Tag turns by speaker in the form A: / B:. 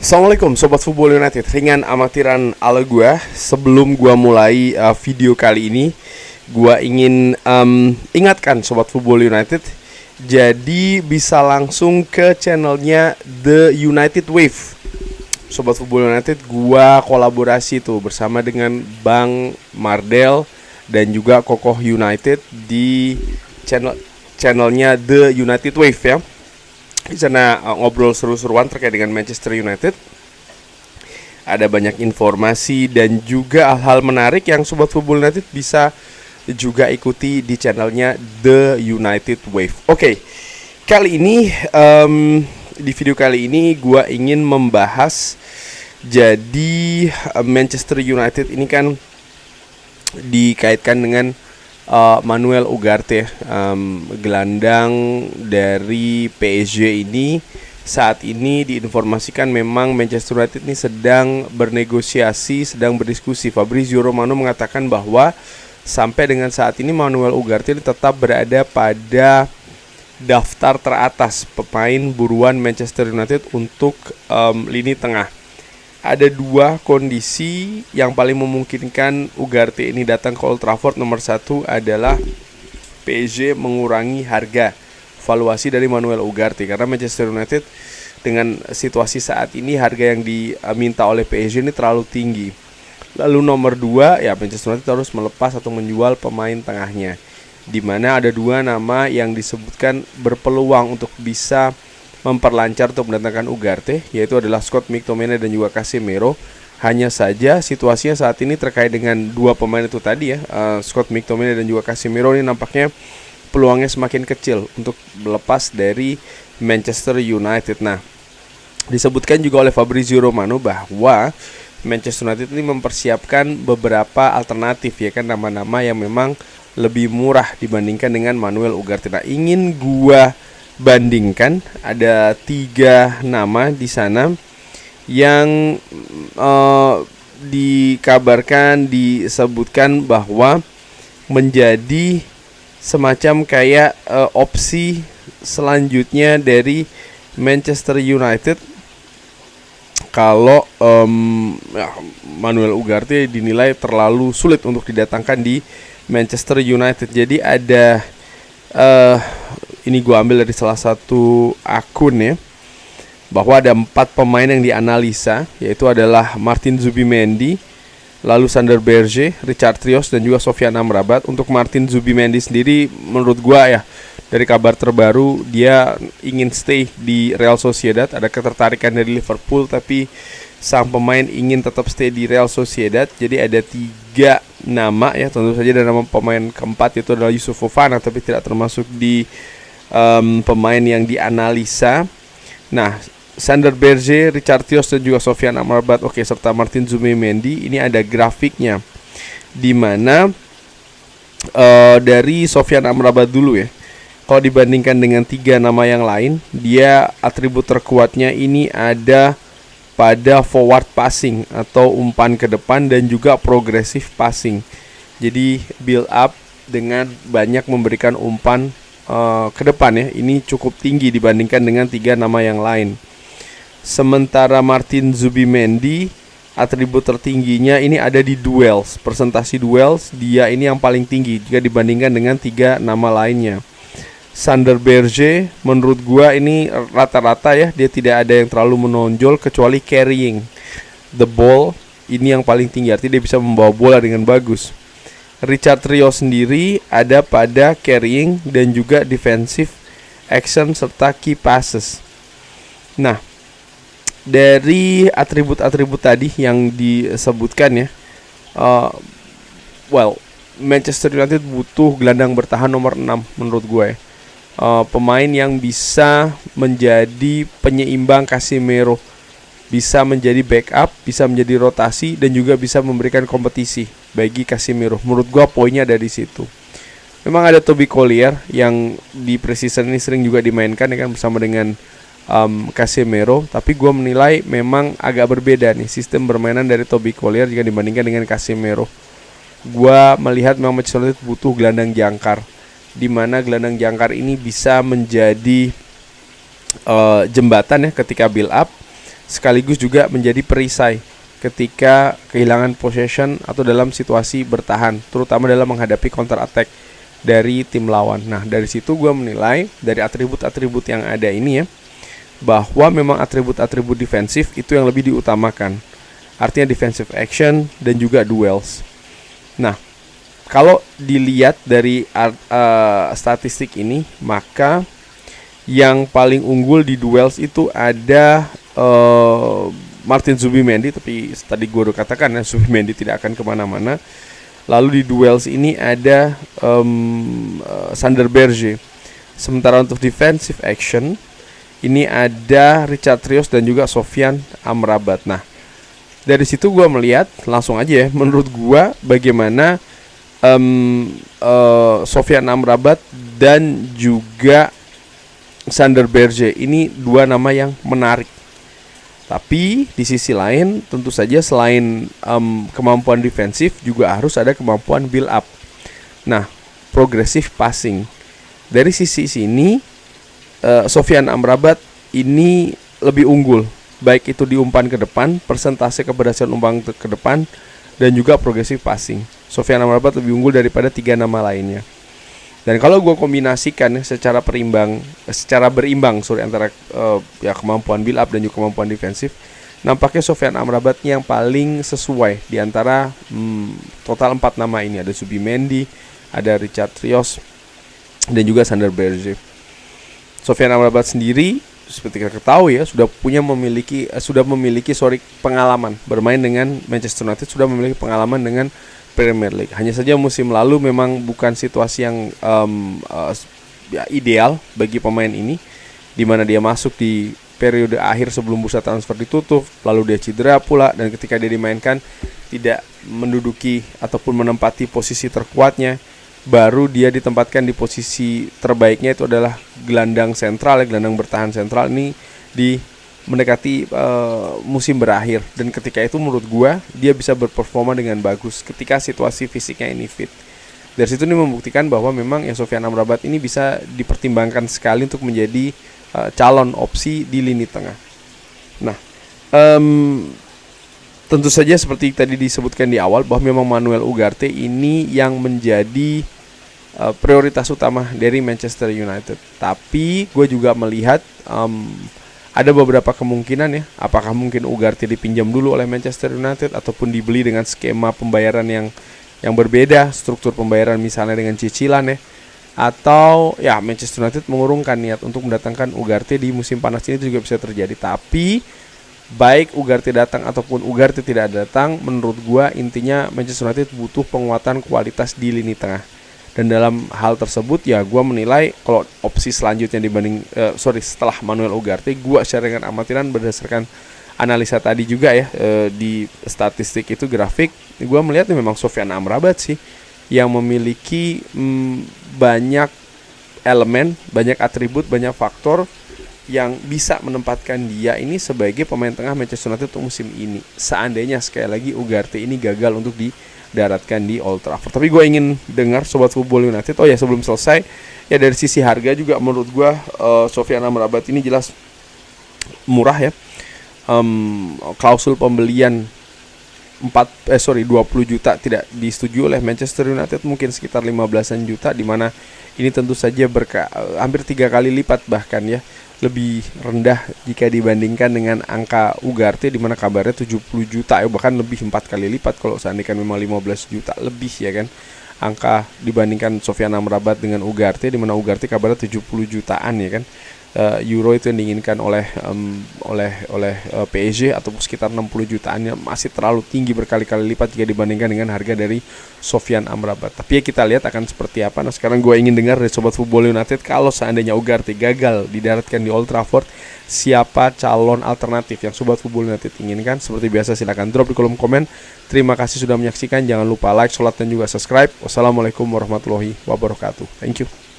A: Assalamualaikum Sobat Football United, ringan amatiran ala gue. Sebelum gue mulai video kali ini, gue ingin ingatkan Sobat Football United, jadi bisa langsung ke channelnya The United Wave. Sobat Football United, gue kolaborasi tuh bersama dengan Bang Mardel dan juga Kokoh United di channelnya The United Wave ya. Di sana ngobrol seru-seruan terkait dengan Manchester United. Ada banyak informasi dan juga hal-hal menarik yang Sobat Football United bisa juga ikuti di channelnya The United Wave. Oke, kali ini di video kali ini gue ingin membahas, jadi Manchester United ini kan dikaitkan dengan Manuel Ugarte, gelandang dari PSG ini. Saat ini diinformasikan memang Manchester United ini sedang bernegosiasi, sedang berdiskusi. Fabrizio Romano mengatakan bahwa sampai dengan saat ini Manuel Ugarte ini tetap berada pada daftar teratas pemain buruan Manchester United untuk lini tengah. Ada dua kondisi yang paling memungkinkan Ugarte ini datang ke Old Trafford. Nomor satu adalah PSG mengurangi harga valuasi dari Manuel Ugarte, karena Manchester United dengan situasi saat ini harga yang diminta oleh PSG ini terlalu tinggi. Lalu nomor dua, ya Manchester United harus melepas atau menjual pemain tengahnya, di mana ada dua nama yang disebutkan berpeluang untuk bisa memperlancar untuk mendatangkan Ugarte, yaitu adalah Scott McTominay dan juga Casemiro. Hanya saja situasinya saat ini terkait dengan dua pemain itu tadi ya, Scott McTominay dan juga Casemiro ini nampaknya peluangnya semakin kecil untuk melepas dari Manchester United. Nah, disebutkan juga oleh Fabrizio Romano bahwa Manchester United ini mempersiapkan beberapa alternatif ya kan, nama-nama yang memang lebih murah dibandingkan dengan Manuel Ugarte. Nah, ingin gua bandingkan, ada tiga nama di sana yang dikabarkan, disebutkan bahwa menjadi semacam kayak opsi selanjutnya dari Manchester United kalau Manuel Ugarte dinilai terlalu sulit untuk didatangkan di Manchester United. Jadi ada ini gue ambil dari salah satu akun ya, bahwa ada 4 pemain yang dianalisa, yaitu adalah Martin Zubimendi, lalu Sander Berge, Richard Rios, dan juga Sofian Amrabat. Untuk Martin Zubimendi sendiri, menurut gue ya, dari kabar terbaru dia ingin stay di Real Sociedad. Ada ketertarikan dari Liverpool, tapi sang pemain ingin tetap stay di Real Sociedad. Jadi ada 3 nama ya, tentu saja. Dan nama pemain keempat itu adalah Yusuf Fofana, tapi tidak termasuk di pemain yang dianalisa. Nah, Sander Berge, Richard Rios, dan juga Sofian Amrabat, oke, serta Martin Zubimendi. Ini ada grafiknya, di mana dari Sofian Amrabat dulu ya. Kalau dibandingkan dengan 3 nama yang lain, dia atribut terkuatnya ini ada pada forward passing atau umpan ke depan, dan juga progressive passing. Jadi build up dengan banyak memberikan umpan ke depan ya. Ini cukup tinggi dibandingkan dengan 3 nama yang lain. Sementara Martin Zubimendi, atribut tertingginya ini ada di duels, presentasi duels. Dia ini yang paling tinggi jika dibandingkan dengan 3 nama lainnya. Sander Berge, menurut gua ini rata-rata ya, dia tidak ada yang terlalu menonjol kecuali carrying the ball. Ini yang paling tinggi, artinya dia bisa membawa bola dengan bagus. Richard Rios sendiri ada pada carrying dan juga defensive action serta key passes. Nah, dari atribut-atribut tadi yang disebutkan ya, Manchester United butuh gelandang bertahan nomor 6 menurut gue ya. Pemain yang bisa menjadi penyeimbang Casemiro, bisa menjadi backup, bisa menjadi rotasi, dan juga bisa memberikan kompetisi bagi Casemiro. Menurut gua poinnya ada di situ. Memang ada Toby Collier yang di preseason ini sering juga dimainkan ya kan, bersama dengan Casemiro, tapi gua menilai memang agak berbeda nih sistem permainan dari Toby Collier jika dibandingkan dengan Casemiro. Gua melihat memang Manchester United butuh gelandang jangkar, di mana gelandang jangkar ini bisa menjadi jembatan ya ketika build up, sekaligus juga menjadi perisai ketika kehilangan possession atau dalam situasi bertahan, terutama dalam menghadapi counter attack dari tim lawan. Nah, dari situ gue menilai dari atribut-atribut yang ada ini ya, bahwa memang atribut-atribut defensif itu yang lebih diutamakan. Artinya defensive action dan juga duels. Nah, kalau dilihat dari statistik ini, maka yang paling unggul di duels itu ada Martin Zubimendi. Tapi tadi gue udah katakan ya, Zubimendi tidak akan kemana-mana. Lalu di duels ini ada Sander Berge. Sementara untuk defensive action ini ada Richard Rios dan juga Sofyan Amrabat. Nah, dari situ gue melihat langsung aja ya, menurut gue bagaimana Sofyan Amrabat dan juga Sander Berge ini dua nama yang menarik. Tapi di sisi lain tentu saja selain kemampuan defensif juga harus ada kemampuan build up. Nah, progressive passing. Dari sisi sini Sofyan Amrabat ini lebih unggul, baik itu di umpan ke depan, persentase keberhasilan umpan ke depan, dan juga progressive passing. Sofyan Amrabat lebih unggul daripada 3 nama lainnya. Dan kalau gue kombinasikan secara berimbang antara ya kemampuan build up dan juga kemampuan defensif, nampaknya Sofyan Amrabat yang paling sesuai di antara total 4 nama ini. Ada Zubimendi, ada Richard Rios, dan juga Sander Berge. Sofyan Amrabat sendiri seperti kita ketahui ya sudah memiliki pengalaman bermain dengan Manchester United, sudah memiliki pengalaman dengan Premier League. Hanya saja musim lalu memang bukan situasi yang ya, ideal bagi pemain ini, di mana dia masuk di periode akhir sebelum bursa transfer ditutup, lalu dia cedera pula, dan ketika dia dimainkan tidak menduduki ataupun menempati posisi terkuatnya. Baru dia ditempatkan di posisi terbaiknya, itu adalah gelandang sentral, gelandang bertahan sentral ini di mendekati musim berakhir. Dan ketika itu menurut gua dia bisa berperforma dengan bagus ketika situasi fisiknya ini fit. Dari situ ini membuktikan bahwa memang ya Sofyan Amrabat ini bisa dipertimbangkan sekali untuk menjadi calon opsi di lini tengah. Nah, tentu saja seperti tadi disebutkan di awal bahwa memang Manuel Ugarte ini yang menjadi prioritas utama dari Manchester United. Tapi gue juga melihat ada beberapa kemungkinan ya. Apakah mungkin Ugarte dipinjam dulu oleh Manchester United ataupun dibeli dengan skema pembayaran yang berbeda, struktur pembayaran misalnya dengan cicilan ya. Atau ya Manchester United mengurungkan niat untuk mendatangkan Ugarte di musim panas ini, itu juga bisa terjadi. Tapi baik Ugarte datang ataupun Ugarte tidak datang, menurut gua intinya Manchester United butuh penguatan kualitas di lini tengah. Dan dalam hal tersebut ya gua menilai kalau opsi selanjutnya setelah Manuel Ugarte, gua secara dengan amatiran berdasarkan analisa tadi juga ya di statistik itu grafik, gua melihat memang Sofyan Amrabat sih yang memiliki banyak elemen, banyak atribut, banyak faktor yang bisa menempatkan dia ini sebagai pemain tengah Manchester United untuk musim ini. Seandainya sekali lagi Ugarte ini gagal untuk didaratkan di Old Trafford. Tapi gue ingin dengar Sobat Football United. Oh ya, sebelum selesai ya, dari sisi harga juga menurut gue Sofyan Amrabat ini jelas murah ya. Klausul pembelian 20 juta tidak disetujui oleh Manchester United, mungkin sekitar 15-an juta, di mana ini tentu saja hampir 3 kali lipat bahkan ya lebih rendah jika dibandingkan dengan angka Ugarte, di mana kabarnya 70 juta ya, bahkan lebih 4 kali lipat kalau seandainya memang 15 juta lebih ya kan angka dibandingkan Sofyan Amrabat dengan Ugarte, di mana Ugarte kabarnya 70 jutaan ya kan euro itu yang diinginkan oleh PSG, atau sekitar 60 jutaan, masih terlalu tinggi berkali-kali lipat jika dibandingkan dengan harga dari Sofyan Amrabat. Tapi ya kita lihat akan seperti apa. Nah, sekarang gue ingin dengar dari Sobat Football United, kalau seandainya Ugarte gagal didaratkan di Old Trafford, siapa calon alternatif yang Sobat Football United inginkan? Seperti biasa silahkan drop di kolom komen. Terima kasih sudah menyaksikan. Jangan lupa like, sholat, dan juga subscribe. Wassalamualaikum warahmatullahi wabarakatuh. Thank you.